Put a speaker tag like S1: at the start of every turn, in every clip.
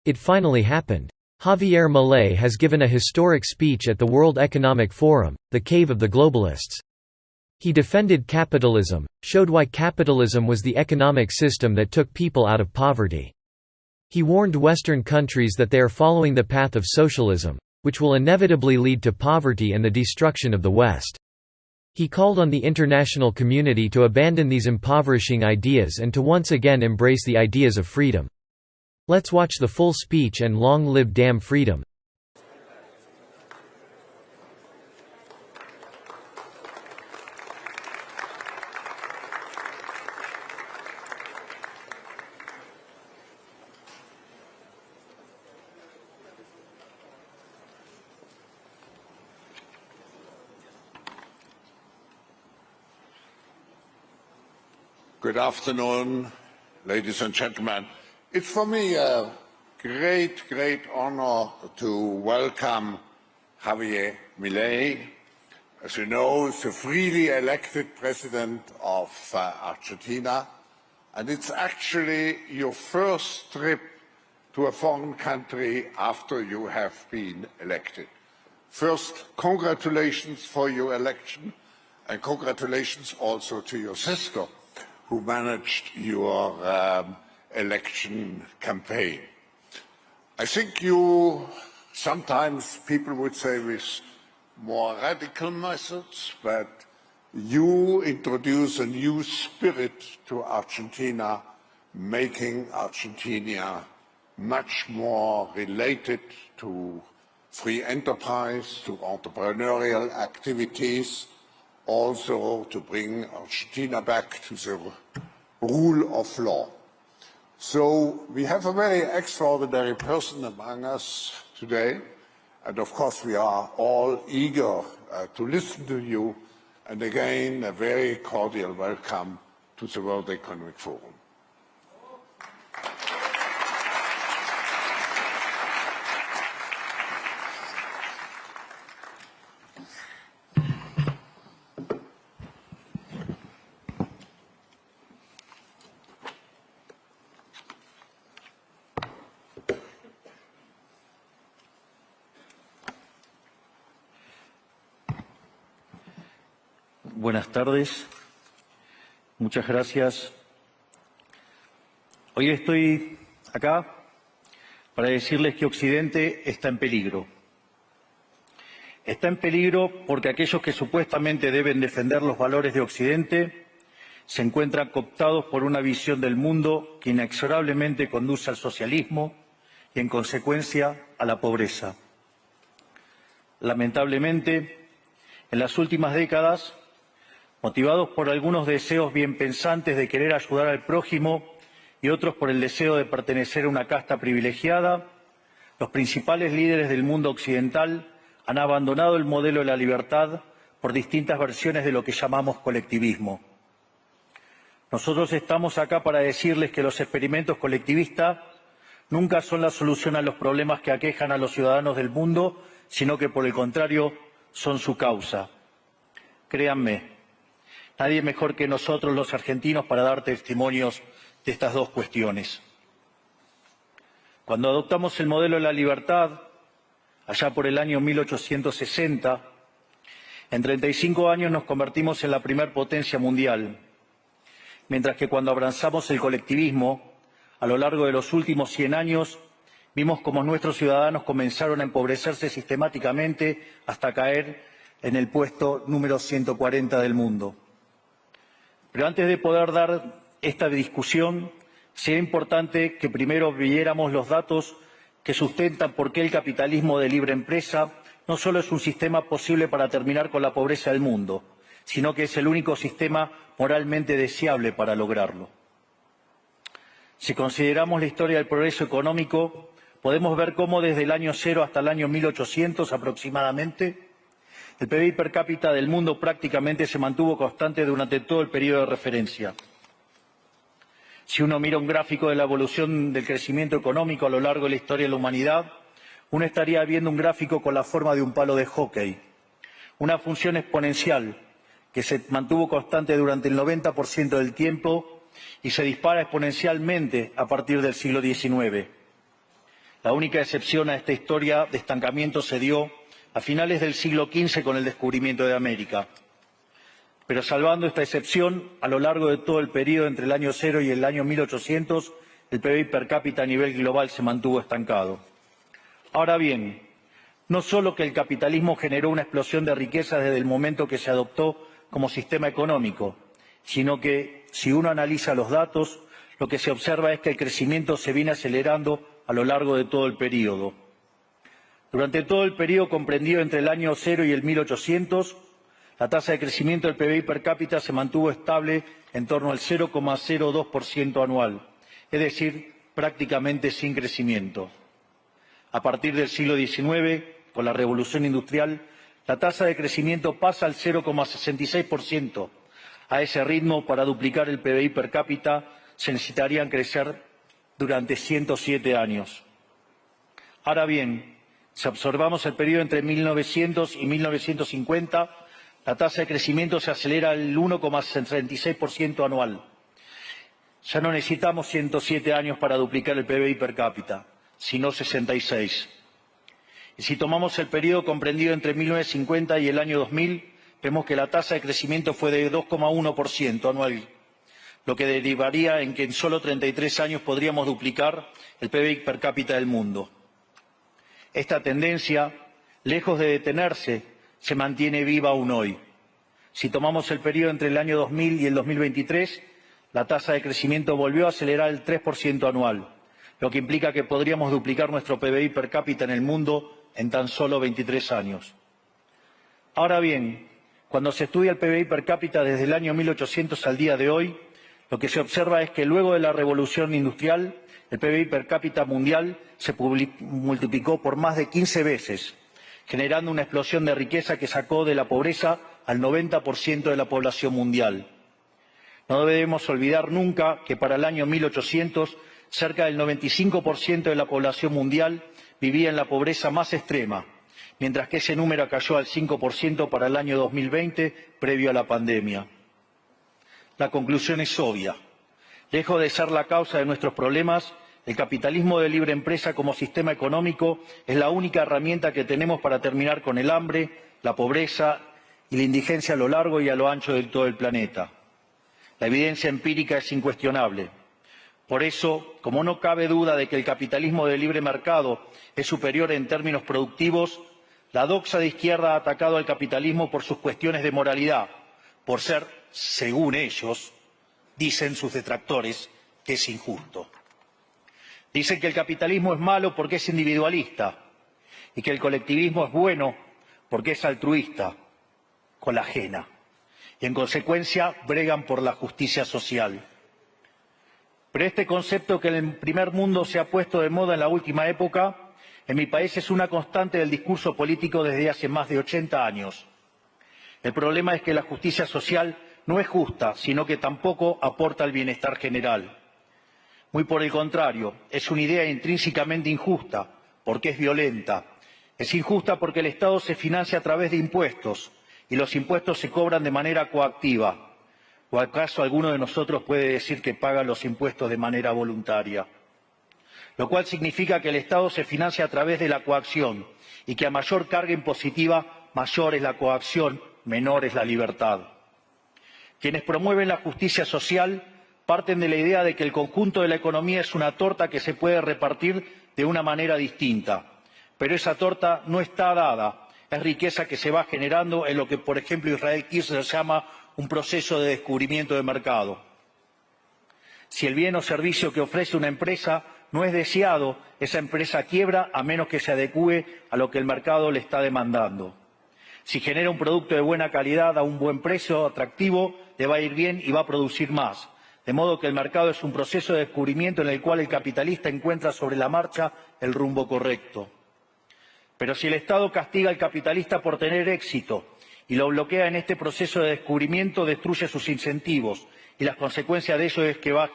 S1: It finally happened. Javier Milei has given a historic speech at the World Economic Forum, the cave of the globalists. He defended capitalism, showed why capitalism was the economic system that took people out of poverty. He warned Western countries that they are following the path of socialism, which will inevitably lead to poverty and the destruction of the West. He called on the international community to abandon these impoverishing ideas and to once again embrace the ideas of freedom. Let's watch the full speech and long live damn freedom.
S2: Good afternoon, ladies and gentlemen. It's for me a great honor to welcome Javier Milei. As you know, he's the freely elected president of Argentina, and it's actually your first trip to a foreign country after you have been elected. First, congratulations for your election, and congratulations also to your sister, who managed your election campaign. I think you, sometimes people would say with more radical methods, but you introduce a new spirit to Argentina, making Argentina much more related to free enterprise, to entrepreneurial activities, also to bring Argentina back to the rule of law. So we have a very extraordinary person among us today, and of course we are all eager to listen to you, and again a very cordial welcome to the World Economic Forum.
S3: Buenas tardes, muchas gracias. Hoy estoy acá para decirles que Occidente está en peligro. Está en peligro porque aquellos que supuestamente deben defender los valores de Occidente se encuentran cooptados por una visión del mundo que inexorablemente conduce al socialismo y, en consecuencia, a la pobreza. Lamentablemente, en las últimas décadas, motivados por algunos deseos bien pensantes de querer ayudar al prójimo y otros por el deseo de pertenecer a una casta privilegiada, los principales líderes del mundo occidental han abandonado el modelo de la libertad por distintas versiones de lo que llamamos colectivismo. Nosotros estamos acá para decirles que los experimentos colectivistas nunca son la solución a los problemas que aquejan a los ciudadanos del mundo, sino que, por el contrario, son su causa. Créanme, nadie mejor que nosotros los argentinos para dar testimonios de estas dos cuestiones. Cuando adoptamos el modelo de la libertad, allá por el año 1860, en 35 años nos convertimos en la primer potencia mundial, mientras que cuando abrazamos el colectivismo, a lo largo de los últimos 100 años, vimos cómo nuestros ciudadanos comenzaron a empobrecerse sistemáticamente hasta caer en el puesto número 140 del mundo. Pero antes de poder dar esta discusión, sería importante que primero viéramos los datos que sustentan por qué el capitalismo de libre empresa no solo es un sistema posible para terminar con la pobreza del mundo, sino que es el único sistema moralmente deseable para lograrlo. Si consideramos la historia del progreso económico, podemos ver cómo desde el año 0 hasta el año 1800 aproximadamente, el PBI per cápita del mundo prácticamente se mantuvo constante durante todo el periodo de referencia. Si uno mira un gráfico de la evolución del crecimiento económico a lo largo de la historia de la humanidad, uno estaría viendo un gráfico con la forma de un palo de hockey, una función exponencial que se mantuvo constante durante el 90% del tiempo y se dispara exponencialmente a partir del siglo XIX. La única excepción a esta historia de estancamiento se dio a finales del siglo XV con el descubrimiento de América. Pero salvando esta excepción, a lo largo de todo el periodo entre el año 0 y el año 1800, el PBI per cápita a nivel global se mantuvo estancado. Ahora bien, no solo que el capitalismo generó una explosión de riqueza desde el momento que se adoptó como sistema económico, sino que, si uno analiza los datos, lo que se observa es que el crecimiento se viene acelerando a lo largo de todo el periodo. Durante todo el periodo comprendido entre el año 0 y el 1800, la tasa de crecimiento del PBI per cápita se mantuvo estable en torno al 0,02% anual, es decir, prácticamente sin crecimiento. A partir del siglo XIX, con la Revolución Industrial, la tasa de crecimiento pasa al 0,66%. A ese ritmo, para duplicar el PBI per cápita, se necesitarían crecer durante 107 años. Ahora bien, si observamos el periodo entre 1900 y 1950, la tasa de crecimiento se acelera al 1,66% anual. Ya no necesitamos 107 años para duplicar el PBI per cápita, sino 66. Y si tomamos el periodo comprendido entre 1950 y el año 2000, vemos que la tasa de crecimiento fue de 2,1% anual, lo que derivaría en que en solo 33 años podríamos duplicar el PBI per cápita del mundo. Esta tendencia, lejos de detenerse, se mantiene viva aún hoy. Si tomamos el periodo entre el año 2000 y el 2023, la tasa de crecimiento volvió a acelerar el 3% anual, lo que implica que podríamos duplicar nuestro PBI per cápita en el mundo en tan solo 23 años. Ahora bien, cuando se estudia el PBI per cápita desde el año 1800 al día de hoy, lo que se observa es que luego de la revolución industrial, el PBI per cápita mundial se multiplicó por más de 15 veces, generando una explosión de riqueza que sacó de la pobreza al 90% de la población mundial. No debemos olvidar nunca que para el año 1800 cerca del 95% de la población mundial vivía en la pobreza más extrema, mientras que ese número cayó al 5% para el año 2020, previo a la pandemia. La conclusión es obvia. Lejos de ser la causa de nuestros problemas, el capitalismo de libre empresa como sistema económico es la única herramienta que tenemos para terminar con el hambre, la pobreza y la indigencia a lo largo y a lo ancho de todo el planeta. La evidencia empírica es incuestionable. Por eso, como no cabe duda de que el capitalismo de libre mercado es superior en términos productivos, la doxa de izquierda ha atacado al capitalismo por sus cuestiones de moralidad, por ser, según ellos, dicen sus detractores, que es injusto. Dicen que el capitalismo es malo porque es individualista y que el colectivismo es bueno porque es altruista, con la ajena. Y en consecuencia bregan por la justicia social. Pero este concepto que en el primer mundo se ha puesto de moda en la última época, en mi país es una constante del discurso político desde hace más de 80 años. El problema es que la justicia social no es justa, sino que tampoco aporta al bienestar general. Muy por el contrario, es una idea intrínsecamente injusta, porque es violenta. Es injusta porque el Estado se financia a través de impuestos, y los impuestos se cobran de manera coactiva. ¿O acaso alguno de nosotros puede decir que paga los impuestos de manera voluntaria? Lo cual significa que el Estado se financia a través de la coacción, y que a mayor carga impositiva, mayor es la coacción, menor es la libertad. Quienes promueven la justicia social parten de la idea de que el conjunto de la economía es una torta que se puede repartir de una manera distinta. Pero esa torta no está dada, es riqueza que se va generando en lo que, por ejemplo, Israel Kirzler llama un proceso de descubrimiento de mercado. Si el bien o servicio que ofrece una empresa no es deseado, esa empresa quiebra a menos que se adecúe a lo que el mercado le está demandando. Si genera un producto de buena calidad a un buen precio atractivo, le va a ir bien y va a producir más. De modo que el mercado es un proceso de descubrimiento en el cual el capitalista encuentra sobre la marcha el rumbo correcto. Pero si el Estado castiga al capitalista por tener éxito y lo bloquea en este proceso de descubrimiento, destruye sus incentivos y las consecuencias de ello es que va a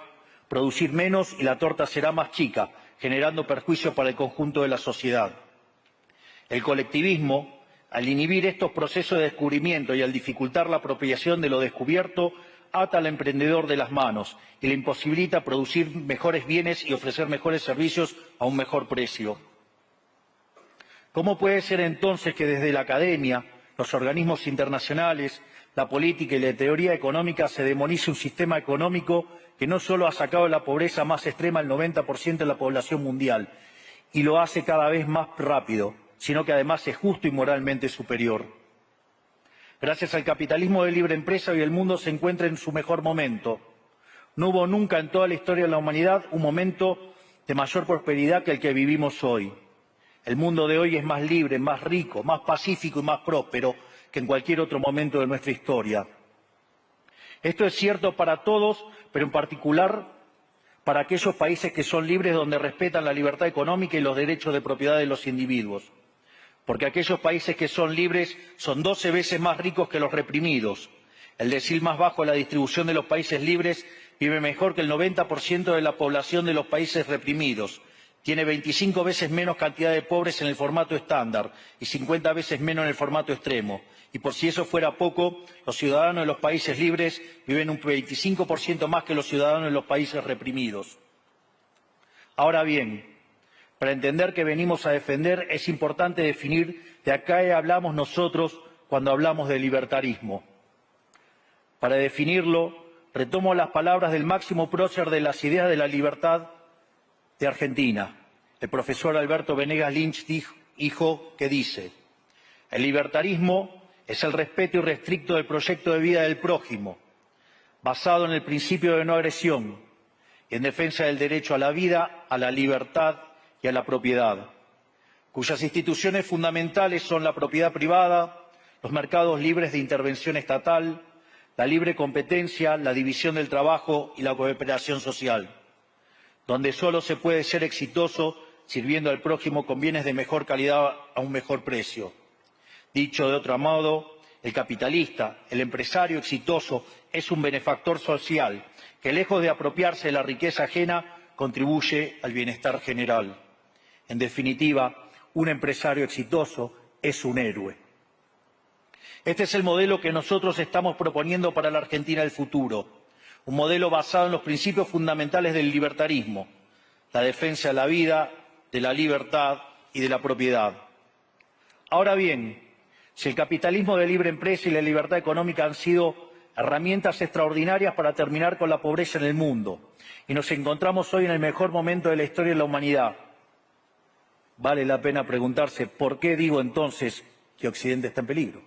S3: producir menos y la torta será más chica, generando perjuicio para el conjunto de la sociedad. El colectivismo, al inhibir estos procesos de descubrimiento y al dificultar la apropiación de lo descubierto, ata al emprendedor de las manos y le imposibilita producir mejores bienes y ofrecer mejores servicios a un mejor precio. ¿Cómo puede ser entonces que desde la academia, los organismos internacionales, la política y la teoría económica se demonice un sistema económico que no solo ha sacado de la pobreza más extrema al 90% de la población mundial y lo hace cada vez más rápido, sino que además es justo y moralmente superior? Gracias al capitalismo de libre empresa, hoy el mundo se encuentra en su mejor momento. No hubo nunca en toda la historia de la humanidad un momento de mayor prosperidad que el que vivimos hoy. El mundo de hoy es más libre, más rico, más pacífico y más próspero que en cualquier otro momento de nuestra historia. Esto es cierto para todos, pero en particular para aquellos países que son libres, donde respetan la libertad económica y los derechos de propiedad de los individuos. Porque aquellos países que son libres son 12 veces más ricos que los reprimidos. El decil más bajo de la distribución de los países libres vive mejor que el 90% de la población de los países reprimidos. Tiene 25 veces menos cantidad de pobres en el formato estándar y 50 veces menos en el formato extremo. Y por si eso fuera poco, los ciudadanos de los países libres viven un 25% más que los ciudadanos de los países reprimidos. Ahora bien, para entender qué venimos a defender es importante definir de a qué hablamos nosotros cuando hablamos de libertarismo. Para definirlo, retomo las palabras del máximo prócer de las ideas de la libertad de Argentina, el profesor Alberto Venegas Lynch, dijo que dice: el libertarismo es el respeto irrestricto del proyecto de vida del prójimo, basado en el principio de no agresión y en defensa del derecho a la vida, a la libertad y a la propiedad, cuyas instituciones fundamentales son la propiedad privada, los mercados libres de intervención estatal, la libre competencia, la división del trabajo y la cooperación social, donde solo se puede ser exitoso sirviendo al prójimo con bienes de mejor calidad a un mejor precio. Dicho de otro modo, el capitalista, el empresario exitoso, es un benefactor social que, lejos de apropiarse de la riqueza ajena, contribuye al bienestar general. En definitiva, un empresario exitoso es un héroe. Este es el modelo que nosotros estamos proponiendo para la Argentina del futuro. Un modelo basado en los principios fundamentales del libertarismo: la defensa de la vida, de la libertad y de la propiedad. Ahora bien, si el capitalismo de libre empresa y la libertad económica han sido herramientas extraordinarias para terminar con la pobreza en el mundo, y nos encontramos hoy en el mejor momento de la historia de la humanidad, vale la pena preguntarse ¿por qué digo entonces que Occidente está en peligro?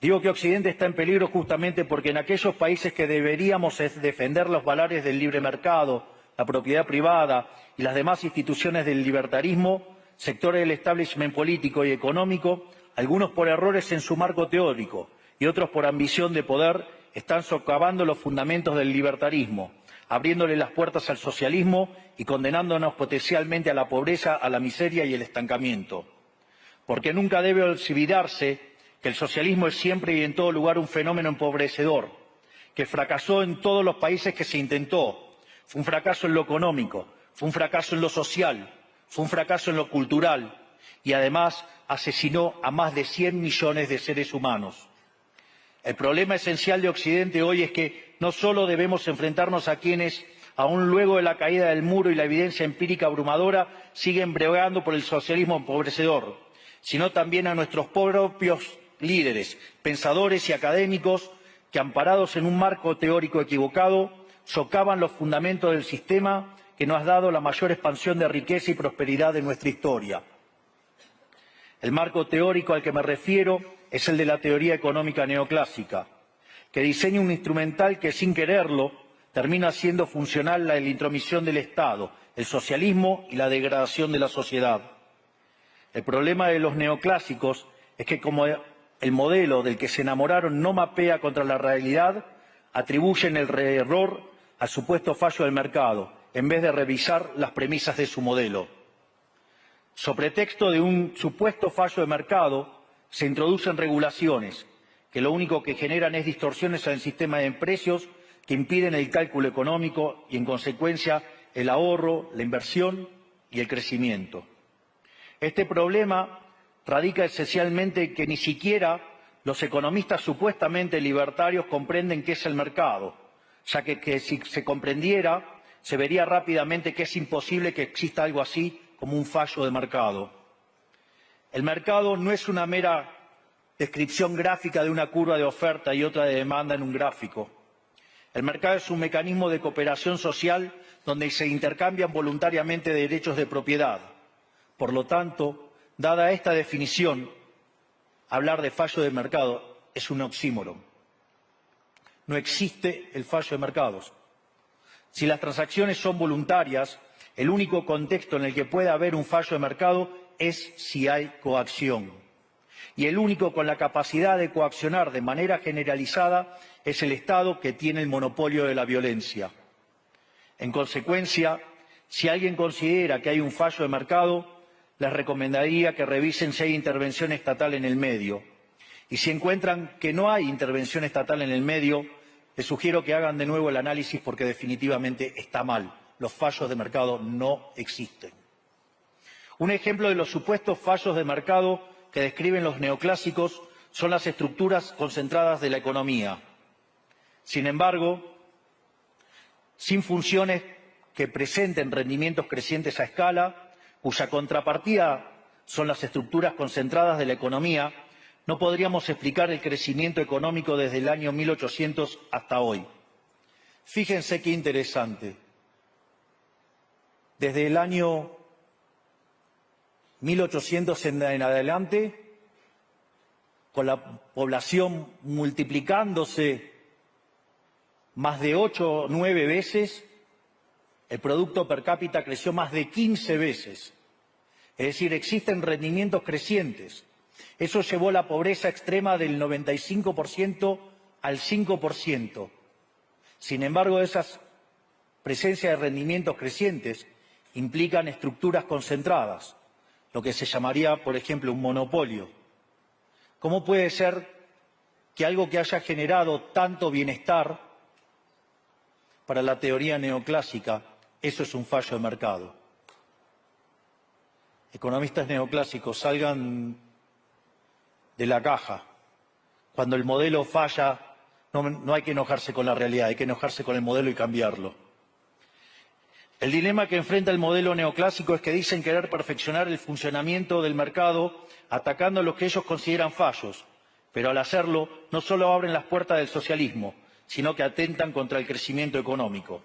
S3: Digo que Occidente está en peligro justamente porque en aquellos países que deberíamos defender los valores del libre mercado, la propiedad privada y las demás instituciones del libertarismo, sectores del establishment político y económico, algunos por errores en su marco teórico y otros por ambición de poder, están socavando los fundamentos del libertarismo, abriéndole las puertas al socialismo y condenándonos potencialmente a la pobreza, a la miseria y el estancamiento. Porque nunca debe olvidarse que el socialismo es siempre y en todo lugar un fenómeno empobrecedor, que fracasó en todos los países que se intentó. Fue un fracaso en lo económico, fue un fracaso en lo social, fue un fracaso en lo cultural y además asesinó a más de 100 millones de seres humanos. El problema esencial de Occidente hoy es que no solo debemos enfrentarnos a quienes, aún luego de la caída del muro y la evidencia empírica abrumadora, siguen bregando por el socialismo empobrecedor, sino también a nuestros propios líderes, pensadores y académicos que, amparados en un marco teórico equivocado, socavan los fundamentos del sistema que nos ha dado la mayor expansión de riqueza y prosperidad de nuestra historia. El marco teórico al que me refiero es el de la teoría económica neoclásica, que diseña un instrumental que, sin quererlo, termina haciendo funcional la intromisión del Estado, el socialismo y la degradación de la sociedad. El problema de los neoclásicos es que, como el modelo del que se enamoraron no mapea contra la realidad, atribuyen el error al supuesto fallo del mercado, en vez de revisar las premisas de su modelo. Sobre pretexto de un supuesto fallo de mercado, se introducen regulaciones que lo único que generan es distorsiones en el sistema de precios que impiden el cálculo económico y, en consecuencia, el ahorro, la inversión y el crecimiento. Este problema radica esencialmente en que ni siquiera Los economistas supuestamente libertarios comprenden qué es el mercado, ya que si se comprendiera, se vería rápidamente que es imposible que exista algo así como un fallo de mercado. El mercado no es una mera descripción gráfica de una curva de oferta y otra de demanda en un gráfico. El mercado es un mecanismo de cooperación social donde se intercambian voluntariamente derechos de propiedad. Por lo tanto, dada esta definición, hablar de fallo de mercado es un oxímoron. No existe el fallo de mercados. Si las transacciones son voluntarias, el único contexto en el que puede haber un fallo de mercado es si hay coacción. Y el único con la capacidad de coaccionar de manera generalizada es el Estado, que tiene el monopolio de la violencia. En consecuencia, si alguien considera que hay un fallo de mercado, les recomendaría que revisen si hay intervención estatal en el medio. Y si encuentran que no hay intervención estatal en el medio, les sugiero que hagan de nuevo el análisis, porque definitivamente está mal. Los fallos de mercado no existen. Un ejemplo de los supuestos fallos de mercado que describen los neoclásicos son las estructuras concentradas de la economía. Sin embargo, sin funciones que presenten rendimientos crecientes a escala, cuya contrapartida son las estructuras concentradas de la economía, no podríamos explicar el crecimiento económico desde el año 1800 hasta hoy. Fíjense qué interesante. Desde el año 1800 en adelante, con la población multiplicándose más de 8 o 9 veces, el Producto Per Cápita creció más de 15 veces. Es decir, existen rendimientos crecientes. Eso llevó la pobreza extrema del 95% al 5%. Sin embargo, esas presencias de rendimientos crecientes implican estructuras concentradas, lo que se llamaría, por ejemplo, un monopolio. ¿Cómo puede ser que algo que haya generado tanto bienestar para la teoría neoclásica, eso es un fallo de mercado? Economistas neoclásicos, salgan de la caja. Cuando el modelo falla, no hay que enojarse con la realidad, hay que enojarse con el modelo y cambiarlo. El dilema que enfrenta el modelo neoclásico es que dicen querer perfeccionar el funcionamiento del mercado atacando lo que ellos consideran fallos, pero al hacerlo no solo abren las puertas del socialismo, sino que atentan contra el crecimiento económico.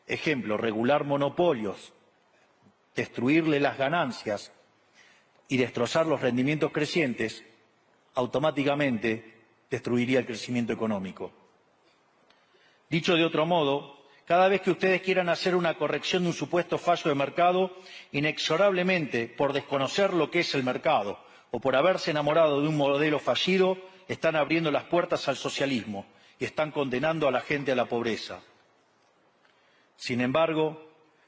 S3: Ejemplo, regular monopolios, destruirle las ganancias y destrozar los rendimientos crecientes, automáticamente destruiría el crecimiento económico. Dicho de otro modo, cada vez que ustedes quieran hacer una corrección de un supuesto fallo de mercado, inexorablemente, por desconocer lo que es el mercado o por haberse enamorado de un modelo fallido, están abriendo las puertas al socialismo y están condenando a la gente a la pobreza. Sin embargo,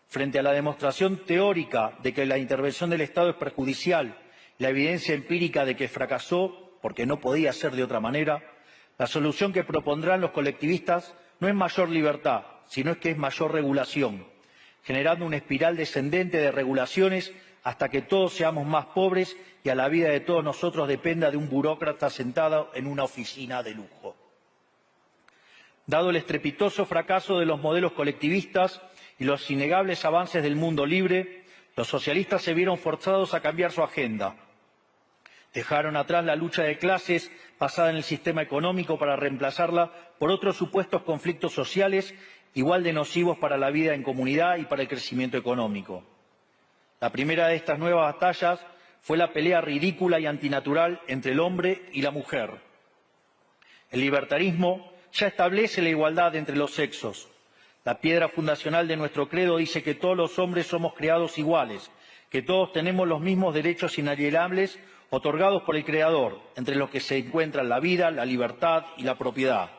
S3: frente a la demostración teórica de que la intervención del Estado es perjudicial, la evidencia empírica de que fracasó porque no podía ser de otra manera, la solución que propondrán los colectivistas no es mayor libertad, sino que es mayor regulación, generando una espiral descendente de regulaciones hasta que todos seamos más pobres y a la vida de todos nosotros dependa de un burócrata sentado en una oficina de lujo. Dado el estrepitoso fracaso de los modelos colectivistas y los innegables avances del mundo libre, los socialistas se vieron forzados a cambiar su agenda. Dejaron atrás la lucha de clases basada en el sistema económico para reemplazarla por otros supuestos conflictos sociales igual de nocivos para la vida en comunidad y para el crecimiento económico. La primera de estas nuevas batallas fue la pelea ridícula y antinatural entre el hombre y la mujer. El libertarismo ya establece la igualdad entre los sexos. La piedra fundacional de nuestro credo dice que todos los hombres somos creados iguales, que todos tenemos los mismos derechos inalienables otorgados por el Creador, entre los que se encuentran la vida, la libertad y la propiedad.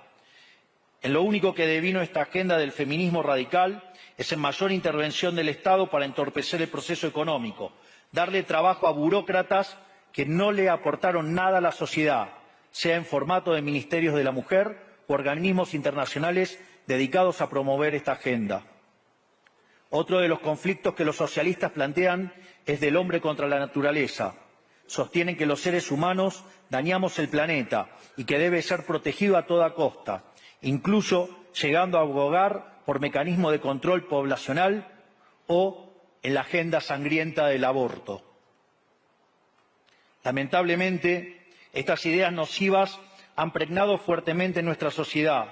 S3: En lo único que devino esta agenda del feminismo radical es en mayor intervención del Estado para entorpecer el proceso económico, darle trabajo a burócratas que no le aportaron nada a la sociedad, sea en formato de ministerios de la mujer o organismos internacionales dedicados a promover esta agenda. Otro de los conflictos que los socialistas plantean es del hombre contra la naturaleza. sostienen que los seres humanos dañamos el planeta y que debe ser protegido a toda costa, incluso llegando a abogar por mecanismos de control poblacional o en la agenda sangrienta del aborto. Lamentablemente, estas ideas nocivas han pregnado fuertemente en nuestra sociedad.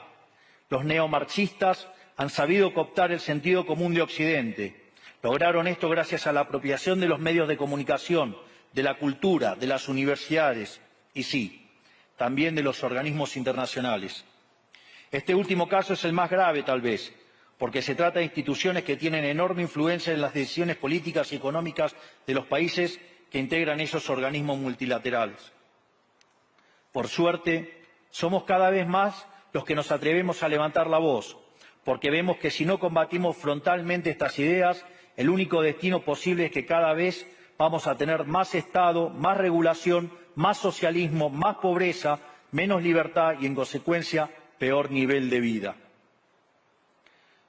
S3: Los neomarxistas han sabido cooptar el sentido común de Occidente. Lograron esto gracias a la apropiación de los medios de comunicación, de la cultura, de las universidades y sí, también de los organismos internacionales. Este último caso es el más grave, tal vez, porque se trata de instituciones que tienen enorme influencia en las decisiones políticas y económicas de los países que integran esos organismos multilaterales. Por suerte, somos cada vez más los que nos atrevemos a levantar la voz, porque vemos que si no combatimos frontalmente estas ideas, el único destino posible es que cada vez vamos a tener más Estado, más regulación, más socialismo, más pobreza, menos libertad y, en consecuencia, peor nivel de vida.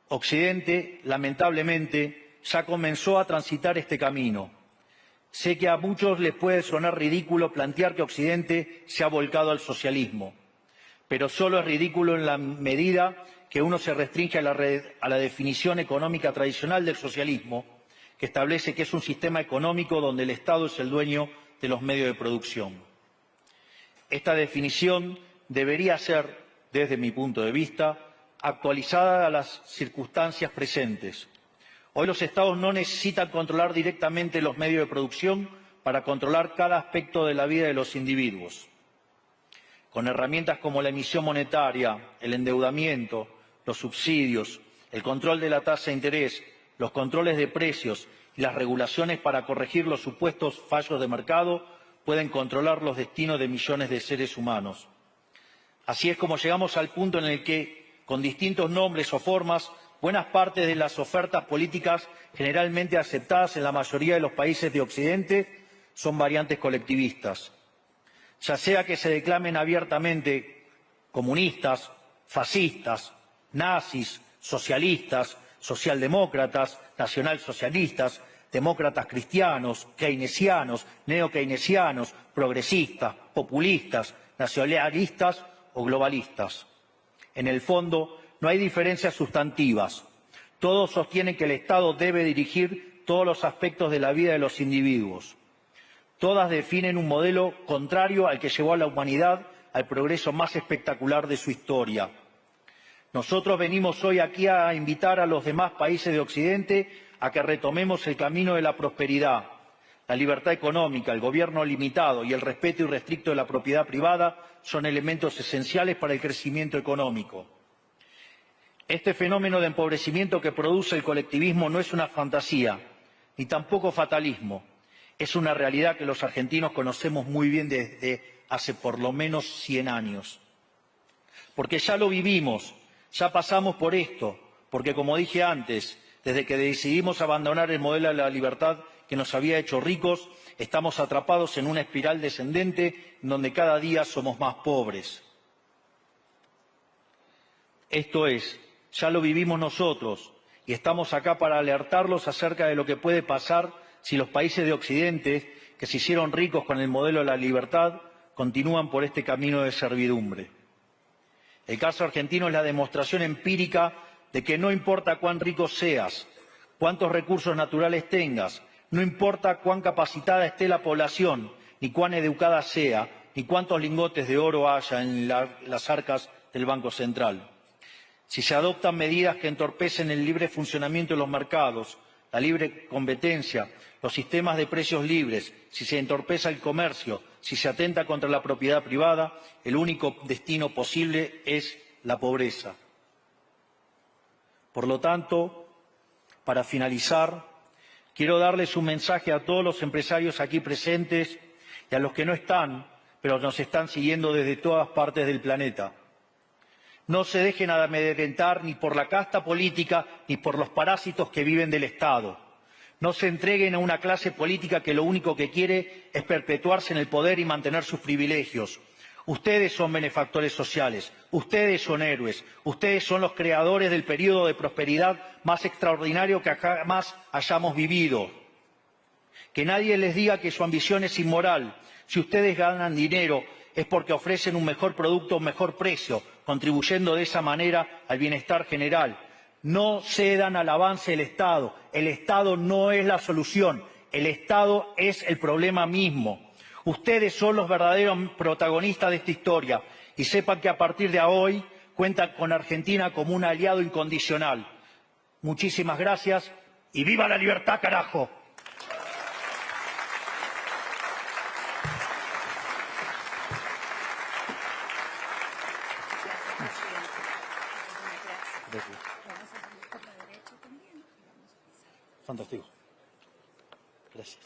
S3: Occidente, lamentablemente, ya comenzó a transitar este camino. Sé que a muchos les puede sonar ridículo plantear que Occidente se ha volcado al socialismo, pero solo es ridículo en la medida que uno se restringe a la definición económica tradicional del socialismo, que establece que es un sistema económico donde el Estado es el dueño de los medios de producción. Esta definición debería ser, desde mi punto de vista, actualizada a las circunstancias presentes. Hoy los Estados no necesitan controlar directamente los medios de producción para controlar cada aspecto de la vida de los individuos. Con herramientas como la emisión monetaria, el endeudamiento, los subsidios, el control de la tasa de interés, los controles de precios y las regulaciones para corregir los supuestos fallos de mercado, pueden controlar los destinos de millones de seres humanos. Así es como llegamos al punto en el que, con distintos nombres o formas, buenas partes de las ofertas políticas generalmente aceptadas en la mayoría de los países de Occidente son variantes colectivistas. Ya sea que se declamen abiertamente comunistas, fascistas, nazis, socialistas, socialdemócratas, nacionalsocialistas, demócratas cristianos, keynesianos, neokeynesianos, progresistas, populistas, nacionalistas o globalistas. En el fondo, no hay diferencias sustantivas. Todos sostienen que el Estado debe dirigir todos los aspectos de la vida de los individuos. Todas definen un modelo contrario al que llevó a la humanidad al progreso más espectacular de su historia. Nosotros venimos hoy aquí a invitar a los demás países de Occidente a que retomemos el camino de la prosperidad. La libertad económica, el gobierno limitado y el respeto irrestricto de la propiedad privada son elementos esenciales para el crecimiento económico. Este fenómeno de empobrecimiento que produce el colectivismo no es una fantasía, ni tampoco fatalismo. Es una realidad que los argentinos conocemos muy bien desde hace por lo menos 100 años. Porque ya lo vivimos, ya pasamos por esto, porque como dije antes, desde que decidimos abandonar el modelo de la libertad que nos había hecho ricos, estamos atrapados en una espiral descendente en donde cada día somos más pobres. Esto es, ya lo vivimos nosotros y estamos acá para alertarlos acerca de lo que puede pasar si los países de Occidente, que se hicieron ricos con el modelo de la libertad, continúan por este camino de servidumbre. El caso argentino es la demostración empírica de que no importa cuán rico seas, cuántos recursos naturales tengas, no importa cuán capacitada esté la población, ni cuán educada sea, ni cuántos lingotes de oro haya en las arcas del Banco Central. Si se adoptan medidas que entorpecen el libre funcionamiento de los mercados, la libre competencia, los sistemas de precios libres, si se entorpece el comercio, si se atenta contra la propiedad privada, el único destino posible es la pobreza. Por lo tanto, para finalizar, quiero darles un mensaje a todos los empresarios aquí presentes y a los que no están, pero nos están siguiendo desde todas partes del planeta. No se dejen amedrentar ni por la casta política ni por los parásitos que viven del Estado. No se entreguen a una clase política que lo único que quiere es perpetuarse en el poder y mantener sus privilegios. Ustedes son benefactores sociales, ustedes son héroes, ustedes son los creadores del periodo de prosperidad más extraordinario que jamás hayamos vivido. Que nadie les diga que su ambición es inmoral. Si ustedes ganan dinero es porque ofrecen un mejor producto a un mejor precio, contribuyendo de esa manera al bienestar general. No cedan al avance del Estado. El Estado no es la solución. El Estado es el problema mismo. Ustedes son los verdaderos protagonistas de esta historia y sepan que a partir de hoy cuentan con Argentina como un aliado incondicional. Muchísimas gracias y ¡viva la libertad, carajo! Fantástico. Gracias.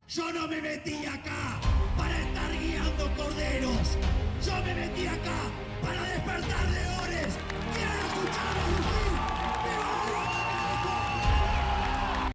S4: Yo no me metí acá para estar guiando corderos. Yo me metí acá para despertar leones. ¿Quieren escuchar a Agustín?